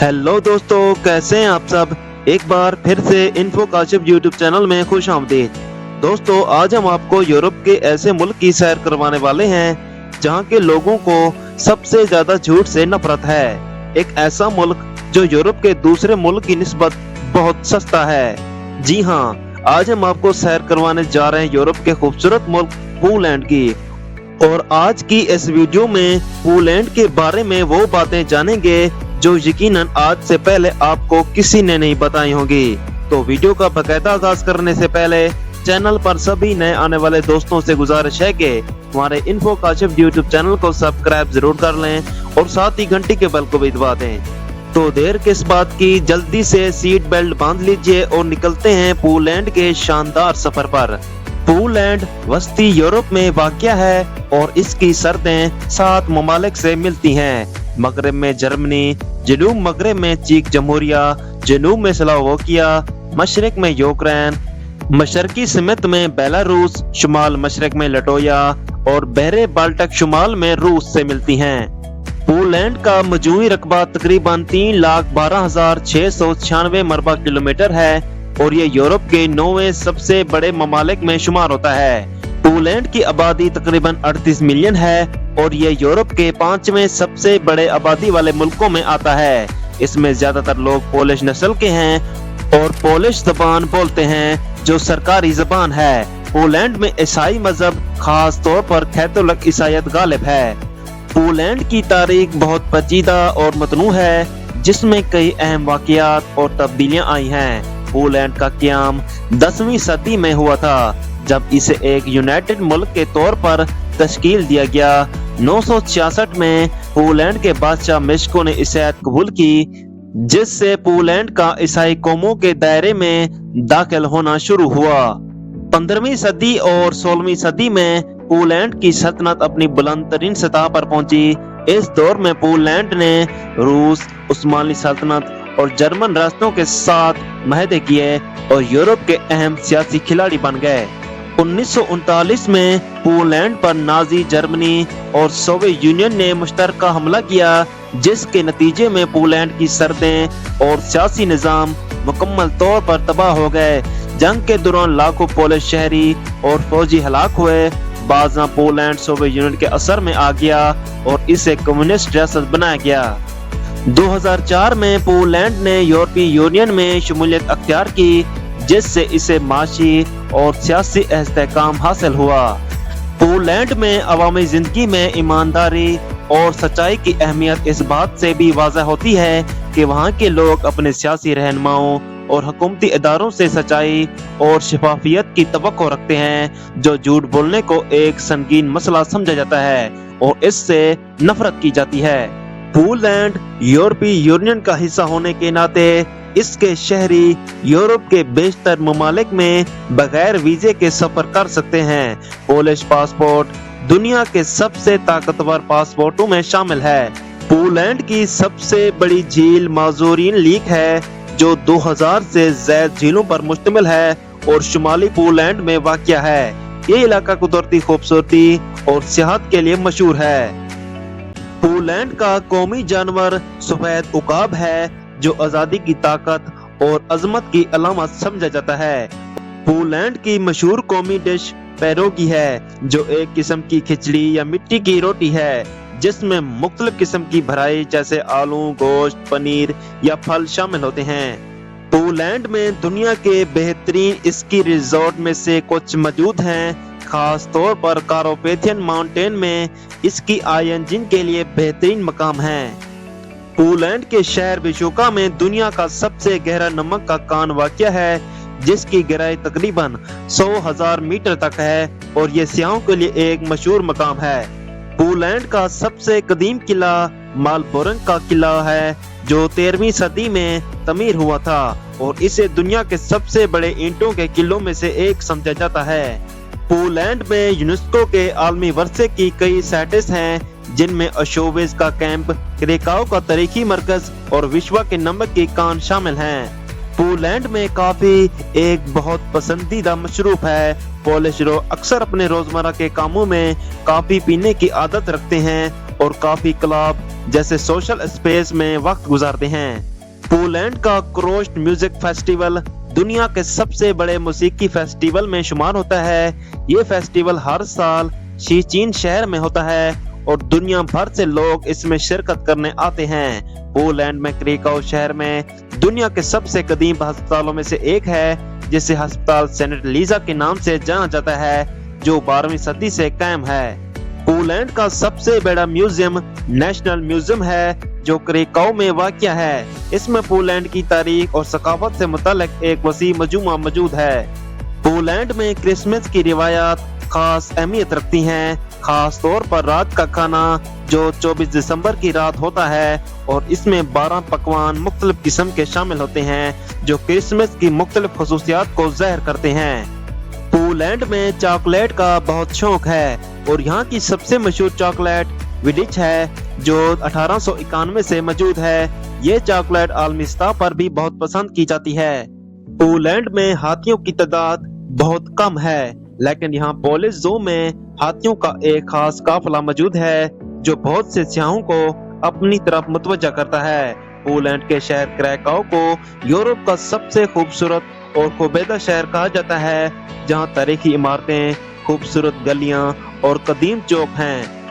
Hello दोस्तों, कैसे हैं आप सब। एक बार फिर से इन्फो काशिफ यूट्यूब चैनल में खुश आमदीद। दोस्तों, आज हम आपको यूरोप के ऐसे मुल्क की सैर करवाने वाले हैं जहां के लोगों को सबसे ज्यादा झूठ से नफरत है। एक ऐसा मुल्क जो यूरोप के दूसरे मुल्क की निस्बत बहुत सस्ता है। जी हाँ, आज हम आपको सैर करवाने जा रहे हैं यूरोप के खूबसूरत मुल्क पोलैंड की। और आज की इस वीडियो में पोलैंड के बारे में वो बातें जानेंगे जो यकीनन आज से पहले आपको किसी ने नहीं बताई होंगी। तो वीडियो का बाकायदा आगाज करने से पहले चैनल पर सभी नए आने वाले दोस्तों से गुजारिश है कि हमारे इन्फो काशिफ यूट्यूब चैनल को सब्सक्राइब जरूर कर लें और साथ ही घंटी के बेल को भी दबा दें। तो देर किस बात की, जल्दी से सीट बेल्ट बांध लीजिए और निकलते हैं पोलैंड के शानदार सफर पर। पोलैंड वस्ती यूरोप में वाक़या है और इसकी सरहदें 7 ममालिक से मिलती हैं। मगरब में जर्मनी, जनूब मगरब में चेक जमहूरिया, जनूब में स्लोवाकिया, मशरक में यूक्रेन, मशरकी सिमत में बेलारूस, शुमाल मशरक में लटोया और बहरे बाल्टक शुमाल में रूस से मिलती हैं। पोलैंड का मजमूई रकबा तकरीबन 3,12,696 मरबा किलोमीटर है और ये यूरोप के 9वें सबसे बड़े ममालिक में शुमार होता है। पोलैंड की आबादी तकरीबन 38 मिलियन है और ये यूरोप के 5वें सबसे बड़े आबादी वाले मुल्कों में आता है। इसमें ज्यादातर लोग पोलिश नस्ल के हैं और पोलिश जबान बोलते हैं जो सरकारी जबान है। पोलैंड में ईसाई मजहब, खास तौर पर कैथोलिक ईसाईयत गालिब है। पोलैंड की तारीख बहुत पेचीदा और मतनू है जिसमें कई अहम वाक़यात और तब्दीलियां आई हैं। पोलैंड का क़याम 10वीं सदी में हुआ था जब इसे एक यूनाइटेड मुल्क के तौर पर तश्कील दिया गया। 966 में पोलैंड के बादशाह मिश्को ने ईसाईयत कबूल की जिससे पोलैंड का ईसाई कौमों के दायरे में दाखिल होना शुरू हुआ। 15वीं सदी और 16वीं सदी में पोलैंड की सल्तनत अपनी बुलंद तरीन सतह पर पहुंची। इस दौर में पोलैंड ने रूस, उस्मानी सल्तनत और जर्मन राष्ट्रों के साथ महदे किए और यूरोप के अहम सियासी खिलाड़ी बन गए। 1939 में पोलैंड पर नाजी जर्मनी और सोवियत यूनियन ने मुश्तरका हमला किया जिसके नतीजे में पोलैंड की सरहदें और सियासी निजाम मुकम्मल तौर पर तबाह हो गए। जंग के दौरान लाखों पोलिश शहरी और फौजी हलाक हुए। बाज़ पोलैंड सोवियत यूनियन के असर में आ गया और इसे कम्युनिस्ट रियासत बनाया गया। 2004 में पोलैंड ने यूरोपीय यूनियन में शमूलियत अख्तियार की जिससे इसे माशी और सियासी इस्तेहकाम हासिल हुआ। पोलैंड में अवामी जिंदगी में ईमानदारी और सच्चाई की अहमियत इस बात से भी वाज़ह होती है कि वहाँ के लोग अपने सियासी रहनुमाओं और हुकूमती इदारों से सच्चाई और शफाफियत की तवक्को रखते हैं जो झूठ बोलने को एक संगीन मसला समझा जाता है और इससे नफरत की जाती है। पोलैंड यूरोपीय यूनियन का हिस्सा होने के नाते इसके शहरी यूरोप के बेशतर ममालिक में बगैर वीजे के सफर कर सकते हैं। पोलिश पासपोर्ट दुनिया के सबसे ताकतवर पासपोर्टों में शामिल है। पोलैंड की सबसे बड़ी झील माज़ोरिन लेक है जो 2000 से ज्यादा झीलों पर मुश्तमिल है और शुमाली पोलैंड में वाक़या है। ये इलाका कुदरती खूबसूरती और सियाहत के लिए मशहूर है। पोलैंड का कौमी जानवर सफेद उकाब है जो आजादी की ताकत और अजमत की अलामत समझा जाता है। पोलैंड की मशहूर कौमी डिश पेरोगी है जो एक किस्म की खिचड़ी या मिट्टी की रोटी है जिसमें मुख्तलिफ किस्म की भराई जैसे आलू, गोश्त, पनीर या फल शामिल होते हैं। पोलैंड में दुनिया के बेहतरीन स्की रिजॉर्ट में से कुछ मौजूद हैं। खास तौर पर कारोपेथियन माउंटेन में इसकी आयोजन के लिए बेहतरीन मकाम है। पोलैंड के शहर विशोका में दुनिया का सबसे गहरा नमक का कान वाक़या है जिसकी गहराई तकरीबन 100,000 मीटर तक है और ये सियाहों के लिए एक मशहूर मकाम है। पोलैंड का सबसे कदीम किला मालबोरन का किला है जो 13वीं सदी में तमीर हुआ था और इसे दुनिया के सबसे बड़े ईंटों के किलों में से एक समझा जाता है। पोलैंड में यूनेस्को के आलमी वर्षे की कई साइट्स हैं जिनमें अशोविज का कैंप, क्रेकाओ का तारीखी मरकज और विश्व के नमक की कान शामिल हैं। पोलैंड में कॉफी एक बहुत पसंदीदा मशरूब है। पोलिश लोग अक्सर अपने रोजमर्रा के कामों में कॉफी पीने की आदत रखते हैं और कॉफी क्लब जैसे सोशल स्पेस में वक्त गुजारते हैं। पोलैंड का क्रोस्ट म्यूजिक फेस्टिवल दुनिया के सबसे बड़े मौसीकी फेस्टिवल में शुमार होता है। ये फेस्टिवल हर साल शेचीन शहर में होता है और दुनिया भर से लोग इसमें शिरकत करने आते हैं। पोलैंड में क्रेकाउ शहर में दुनिया के सबसे कदीम अस्पतालों में से एक है, जिसे अस्पताल सेंट लीजा के नाम से जाना जाता है, जो 12वीं सदी से कायम है। पोलैंड का सबसे बड़ा म्यूजियम नेशनल म्यूजियम है, जो क्रेकाउ में वाक़या है। इसमें पोलैंड की तारीख और सकाफत से मुताल्लिक एक वसी मजमूआ मौजूद है। पोलैंड में क्रिसमस की रिवायात खास अहमियत रखती हैं, खास तौर पर रात का खाना जो 24 दिसंबर की रात होता है, और इसमें 12 पकवान मुख्तलिफ किस्म के शामिल होते हैं, जो क्रिसमस की मुख्तलिफ खसूसियात को ज़ाहिर करते हैं। पोलैंड में चॉकलेट का बहुत शौक है और यहाँ की सबसे मशहूर चॉकलेट विडिच है, जो 1891 से मौजूद है। ये चॉकलेट आलमी सतह पर भी बहुत पसंद की जाती है। पोलैंड में हाथियों की तादाद बहुत कम है, लेकिन यहाँ पोलिश ज़ू में हाथियों का एक खास काफिला मौजूद है, जो बहुत से सियाहों को अपनी तरफ मुतवज्जा करता है। पोलैंड के शहर क्रेकाउ को यूरोप का सबसे खूबसूरत और खुबेदा शहर कहा जाता है, जहाँ तारीखी इमारतें, खूबसूरत गलियां और कदीम चौक हैं।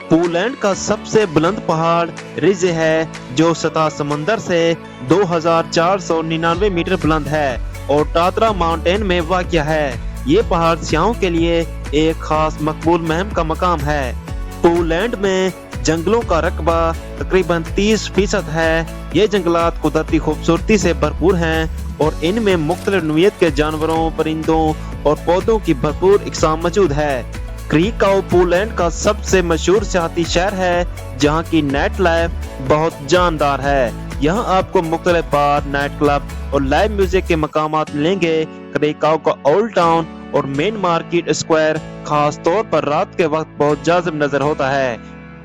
पोलैंड का सबसे बुलंद पहाड़ रिजे है, जो सतह समंदर से 2499 मीटर बुलंद है और टात्रा माउंटेन में वाक़या है। ये पहाड़ सियाहों के लिए एक खास मकबूल महम का मकाम है। पोलैंड में जंगलों का रकबा तकरीबन 30% है। ये जंगलात कुदरती खूबसूरती से भरपूर हैं और इनमें मुख्तलिफ नौइयत के जानवरों, परिंदों और पौधों की भरपूर इकसाम मौजूद है। क्रेकाउ पोलैंड का सबसे मशहूर सियाहती शहर है, जहाँ की नाइट लाइफ बहुत जानदार है। यहाँ आपको मुख्तलिफ बार, नाइट क्लब और लाइव म्यूजिक के मकामात मिलेंगे। क्रेकाउ का ओल्ड टाउन और मेन मार्केट स्क्वायर खास तौर पर रात के वक्त बहुत जाज़िब नजर होता है।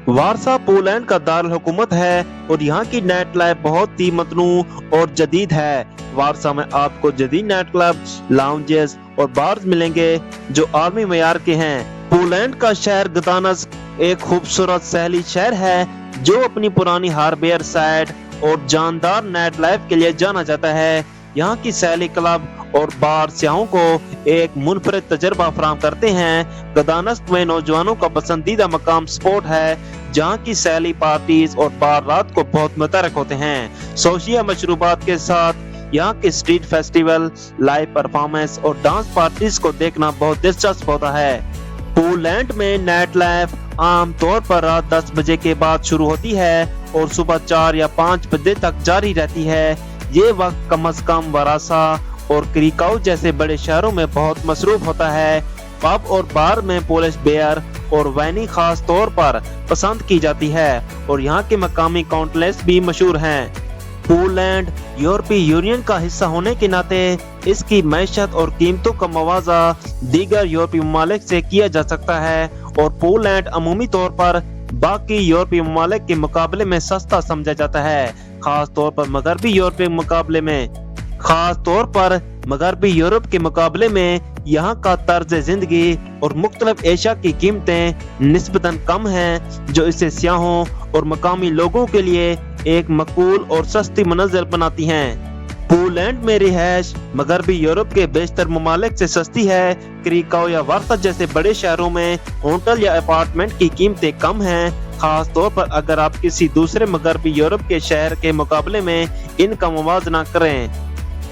वारसा पोलैंड का दारुल हुकूमत है और यहाँ की नाइट लाइफ बहुत ही मतनू और जदीद है। वारसा में आपको जदीद नाइट क्लब, लाउंजेस और बार्स मिलेंगे, जो आलमी मयार के हैं। पोलैंड का शहर गदानस्क एक खूबसूरत सैली शहर है, जो अपनी पुरानी हार्बर साइड और जानदार नाइट लाइफ के लिए जाना जाता है। यहाँ की सैली क्लब और बार सियाहों को एक मुनफरिद तजर्बा फराहम करते हैं। गदानस्क में नौजवानों का पसंदीदा मकाम स्पॉट है, जहाँ की सैली पार्टीज और बार रात को बहुत मुतहरक होते हैं। सोशिया मशरूबात के साथ यहाँ के स्ट्रीट फेस्टिवल, लाइव परफॉर्मेंस और डांस पार्टीज को देखना बहुत दिलचस्प होता है। पोलैंड में नाइट लाइफ आम तौर पर रात 10 बजे के बाद शुरू होती है और सुबह 4 या 5 बजे तक जारी रहती है। ये वक्त कम अज कम वारसा और क्रेकाउ जैसे बड़े शहरों में बहुत मसरूफ होता है। पब और बार में पोलिश बियर और वाइन खास तौर पर पसंद की जाती है और यहाँ के मकामी काउंटलेस भी मशहूर हैं। पोलैंड यूरोपीय यूनियन का हिस्सा होने के नाते इसकी मैशत और कीमतों का मवाजा दीगर यूरोपीय ममालिक से किया जा सकता है और पोलैंड अमूमी तौर पर बाकी यूरोपीय ममालिक के मुकाबले में सस्ता समझा जाता है, खास तौर पर मगरबी यूरोप के मुकाबले में यहाँ का तर्ज जिंदगी और मुख्तलिफ एशिया की कीमतें निस्बतन कम हैं, जो इसे सियाहों और मकामी लोगों के लिए एक मकबूल और सस्ती मंजिल बनाती हैं। पोलैंड में रिहाइश मगरबी यूरोप के बेशतर ममालिक से सस्ती है। क्रेकाउ या वारसा जैसे बड़े शहरों में होटल या अपार्टमेंट की कीमतें कम हैं, खास तौर पर अगर आप किसी दूसरे मगरबी यूरोप के शहर के मुकाबले में इनका मुवाजना करें।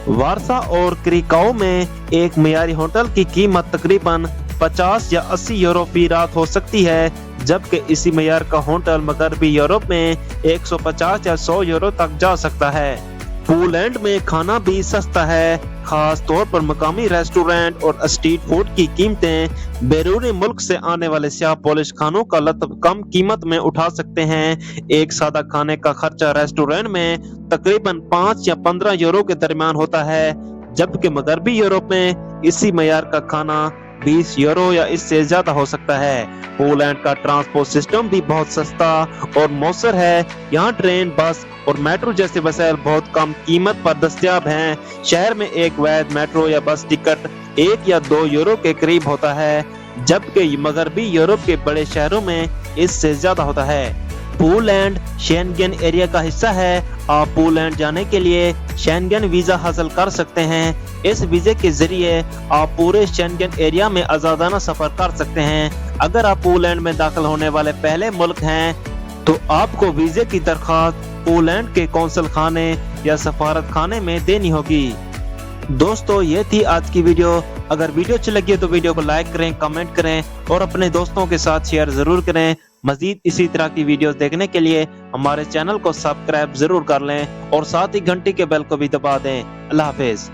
वारसा और क्रेकाउ में एक मियारी होटल की कीमत तकरीबन 50 या 80 यूरो फी रात हो सकती है, जबकि इसी मियार का होटल मगरबी यूरोप में 150 या 100 यूरो तक जा सकता है। पोलैंड में खाना भी सस्ता है, खास तौर पर मकामी रेस्टोरेंट और स्ट्रीट फूड की कीमतें बैरूनी मुल्क से आने वाले सियाह पोलिश खानों का लत्फ कम कीमत में उठा सकते हैं। एक सादा खाने का खर्चा रेस्टोरेंट में तकरीबन 5 या 15 यूरो के दरमियान होता है, जबकि मगरबी यूरोप में इसी मयार का खाना 20 यूरो या इससे ज्यादा हो सकता है। पोलैंड का ट्रांसपोर्ट सिस्टम भी बहुत सस्ता और मौसर है। यहाँ ट्रेन, बस और मेट्रो जैसे वसाइल बहुत कम कीमत पर दस्तयाब हैं। शहर में एक वैध मेट्रो या बस टिकट 1 या 2 यूरो के करीब होता है, जबकि मगरबी यूरोप के बड़े शहरों में इससे ज्यादा होता है। पोलैंड शेंगेन एरिया का हिस्सा है। आप पोलैंड जाने के लिए शेंगेन वीजा हासिल कर सकते हैं। इस वीजे के जरिए आप पूरे शेंगेन एरिया में आजादाना सफर कर सकते हैं। अगर आप पोलैंड में दाखिल होने वाले पहले मुल्क हैं तो आपको वीजे की दरखास्त पोलैंड के कौंसल खाने या सफारत खाने में देनी होगी। दोस्तों ये थी आज की वीडियो। अगर वीडियो अच्छी लगी तो वीडियो को लाइक करें, कमेंट करें और अपने दोस्तों के साथ शेयर जरूर करें। मजीद इसी तरह की वीडियोस देखने के लिए हमारे चैनल को सब्सक्राइब जरूर कर लें और साथ ही घंटी के बेल को भी दबा दें। अल्लाह हाफिज।